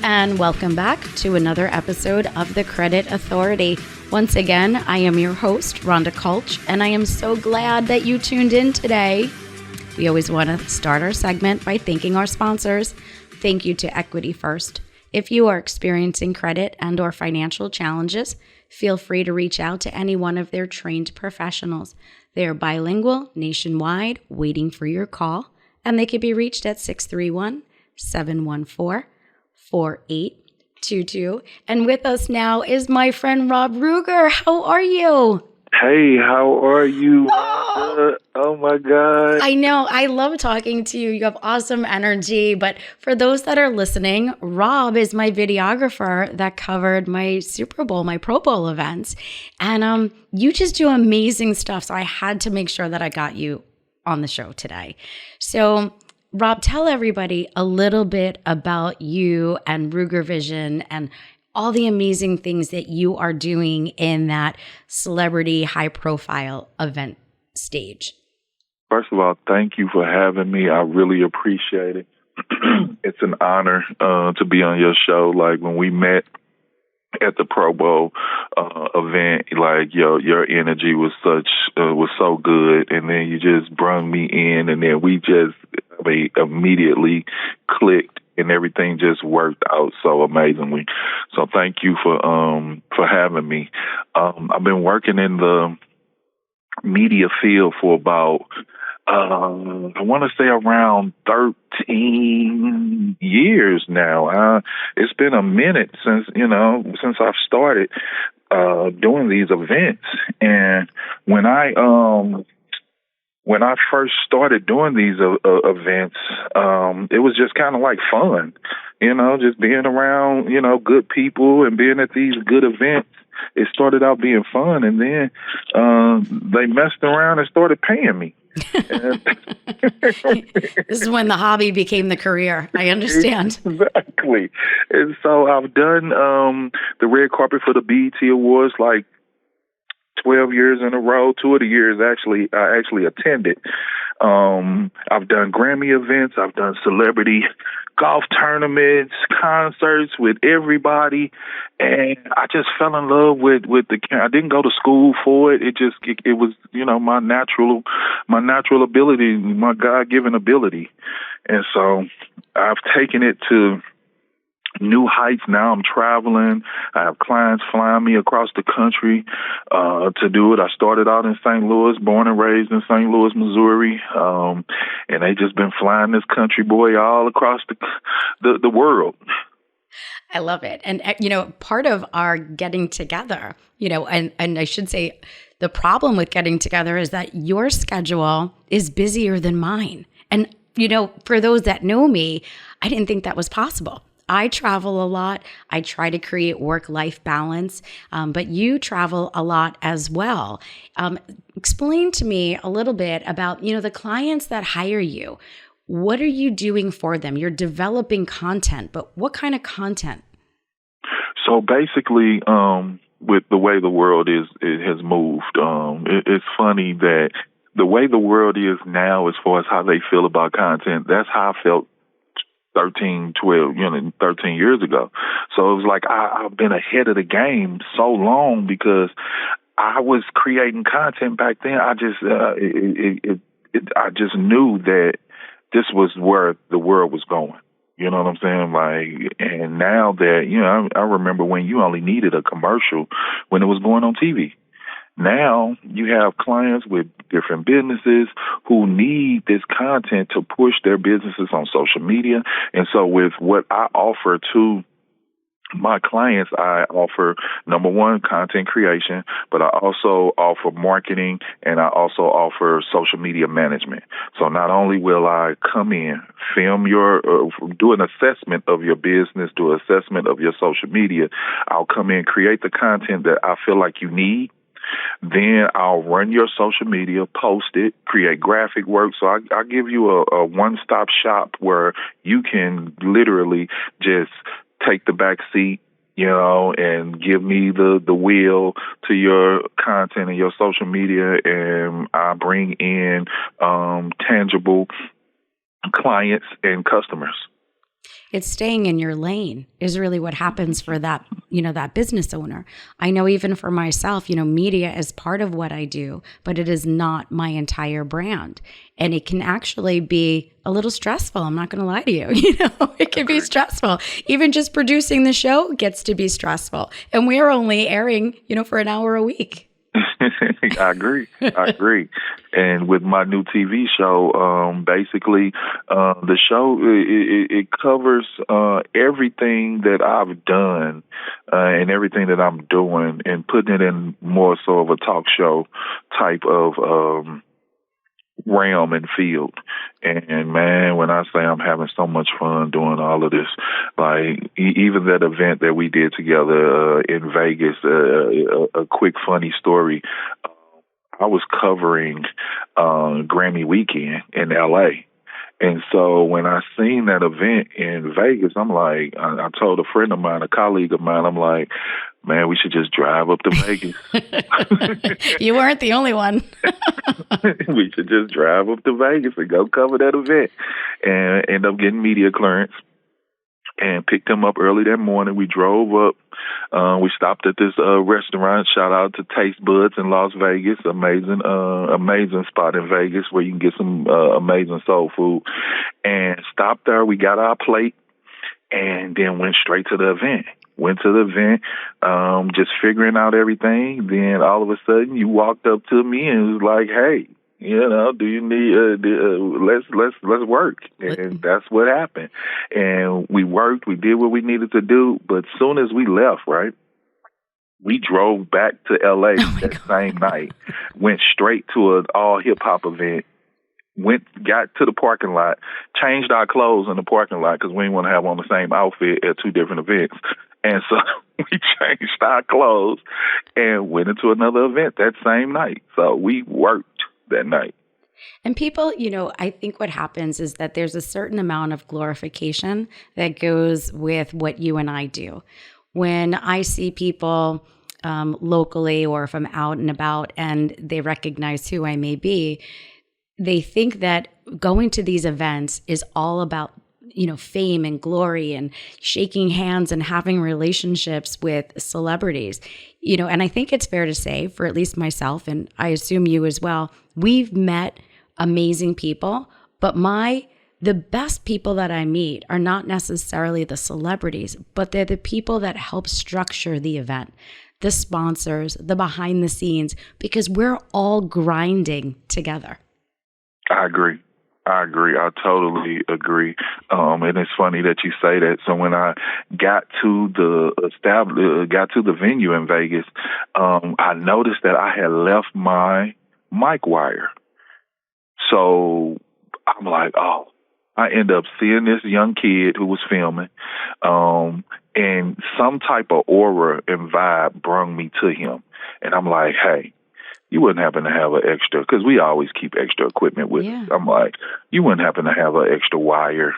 and welcome back to another episode of The Credit Authority. Once again, I am your host, Rhonda Kulch, and I am so glad that you tuned in today. We always want to start our segment by thanking our sponsors. Thank you to Equity First. If you are experiencing credit and or financial challenges, feel free to reach out to any one of their trained professionals. They are bilingual, nationwide, waiting for your call, and they can be reached at 631-714-4822. And with us now is my friend Rob Ruger. How are you? Hey, how are you? Oh my God. I know. I love talking to you. You have awesome energy. But for those that are listening, Rob is my videographer that covered my Super Bowl, my Pro Bowl events. And you just do amazing stuff. So I had to make sure that I got you on the show today. So Rob, tell everybody a little bit about you and Ruger Vision and all the amazing things that you are doing in that celebrity high profile event stage. First of all, thank you for having me. I really appreciate it. It's an honor to be on your show. Like when we met at the Pro Bowl event, like your energy was so good, and then you just brung me in, and then we just immediately clicked, and everything just worked out so amazingly. So thank you for having me. I've been working in the media field for about I want to say around 13 years now. It's been a minute since I've started doing these events. And when I first started doing these events, it was just kind of like fun, just being around, good people and being at these good events. It started out being fun, and then they messed around and started paying me. This is when the hobby became the career. I understand. Exactly. And so I've done the red carpet for the BET Awards like 12 years in a row. 2 of the years I actually attended. I've done Grammy events. I've done celebrity golf tournaments, concerts with everybody, and I just fell in love with the. I didn't go to school for it. It was my natural ability, my God-given ability, and so I've taken it to new heights. Now I'm traveling. I have clients flying me across the country to do it. I started out in St. Louis, born and raised in St. Louis, Missouri, and they just been flying this country boy all across the world. I love it. And, part of our getting together, and I should say the problem with getting together is that your schedule is busier than mine. And, for those that know me, I didn't think that was possible. I travel a lot. I try to create work-life balance, but you travel a lot as well. Explain to me a little bit about, the clients that hire you. What are you doing for them? You're developing content, but what kind of content? So basically, with the way the world it has moved, it's funny that the way the world is now, as far as how they feel about content, that's how I felt 13 years ago. So it was like I've been ahead of the game so long because I was creating content back then. I just knew that this was where the world was going. You know what I'm saying? Like, and now that, I remember when you only needed a commercial when it was going on TV. Now you have clients with different businesses who need this content to push their businesses on social media. And so with what I offer to my clients, I offer, number one, content creation, but I also offer marketing, and I also offer social media management. So not only will I come in, film do an assessment of your business, do an assessment of your social media, I'll come in, create the content that I feel like you need. Then I'll run your social media, post it, create graphic work. So I give you a one-stop shop where you can literally just take the back seat, and give me the wheel to your content and your social media, and I bring in tangible clients and customers. It's staying in your lane is really what happens for that, that business owner. I know even for myself, media is part of what I do, but it is not my entire brand. And it can actually be a little stressful. I'm not going to lie to you. It can be stressful. Even just producing the show gets to be stressful. And we're only airing, for an hour a week. I agree. And with my new TV show, basically, the show, it covers everything that I've done and everything that I'm doing, and putting it in more so of a talk show type of realm and field. And man, when I say I'm having so much fun doing all of this, like even that event that we did together in Vegas, a quick funny story. I was covering Grammy weekend in LA. And so when I seen that event in Vegas, I'm like, I told a friend of mine, a colleague of mine, I'm like, man, we should just drive up to Vegas. You weren't the only one. We should just drive up to Vegas and go cover that event, and end up getting media clearance. And picked him up early that morning. We drove up. We stopped at this restaurant. Shout out to Taste Buds in Las Vegas. Amazing spot in Vegas where you can get some amazing soul food. And stopped there. We got our plate and then went straight to the event. Went to the event, just figuring out everything. Then all of a sudden you walked up to me and was like, hey, do you need, let's work. And that's what happened. And we worked, we did what we needed to do. But soon as we left, right, we drove back to LA that same night, went straight to an all hip hop event, got to the parking lot, changed our clothes in the parking lot because we didn't want to have on the same outfit at two different events. And so we changed our clothes and went into another event that same night. So we worked that night. And people, I think what happens is that there's a certain amount of glorification that goes with what you and I do. When I see people locally, or if I'm out and about and they recognize who I may be, they think that going to these events is all about fame and glory and shaking hands and having relationships with celebrities, and I think it's fair to say, for at least myself, and I assume you as well, we've met amazing people, but the best people that I meet are not necessarily the celebrities, but they're the people that help structure the event, the sponsors, the behind the scenes, because we're all grinding together. I agree. I totally agree. And it's funny that you say that. So when I got to the venue in Vegas, I noticed that I had left my mic wire. So I'm like, oh, I end up seeing this young kid who was filming, and some type of aura and vibe brung me to him. And I'm like, hey, you wouldn't happen to have an extra, because we always keep extra equipment with us. I'm like, you wouldn't happen to have an extra wire?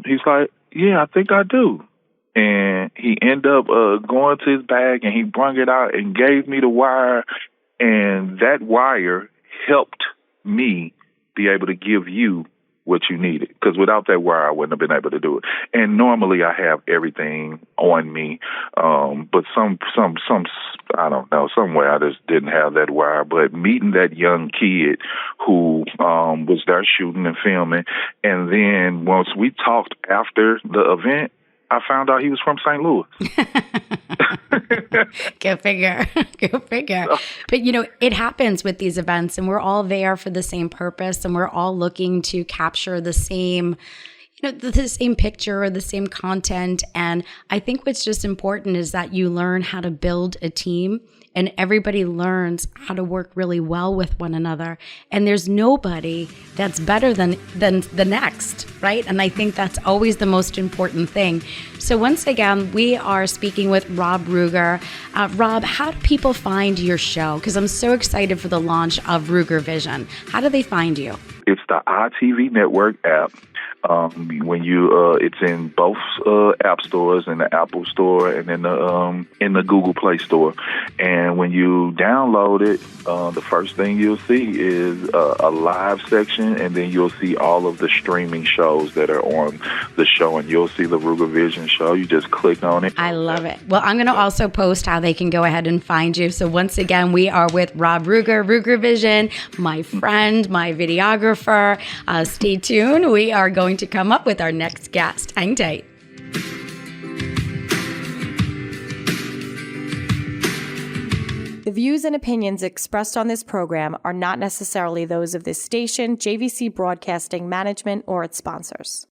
He's like, yeah, I think I do. And he ended up going to his bag, and he brung it out and gave me the wire. And that wire helped me be able to give you what you needed, because without that wire, I wouldn't have been able to do it. And normally I have everything on me, but some I don't know, some way I just didn't have that wire. But meeting that young kid who was there shooting and filming, and then once we talked after the event, I found out he was from St. Louis. Go figure. But, it happens with these events, and we're all there for the same purpose, and we're all looking to capture the same, the same picture or the same content. And I think what's just important is that you learn how to build a team, and everybody learns how to work really well with one another. And there's nobody that's better than the next, right? And I think that's always the most important thing. So once again, we are speaking with Rob Ruger. Rob, how do people find your show? Because I'm so excited for the launch of Ruger Vision. How do they find you? It's the ITV Network app. When it's in both app stores, in the Apple Store and in the Google Play Store. And when you download it, the first thing you'll see is a live section, and then you'll see all of the streaming shows that are on the show, and you'll see the Ruger Vision show. You just click on it. I love it. Well, I'm going to also post how they can go ahead and find you. So once again, we are with Rob Ruger, Ruger Vision, my friend, my videographer. Stay tuned. We are going to come up with our next guest. Hang tight. The views and opinions expressed on this program are not necessarily those of this station, JVC Broadcasting Management, or its sponsors.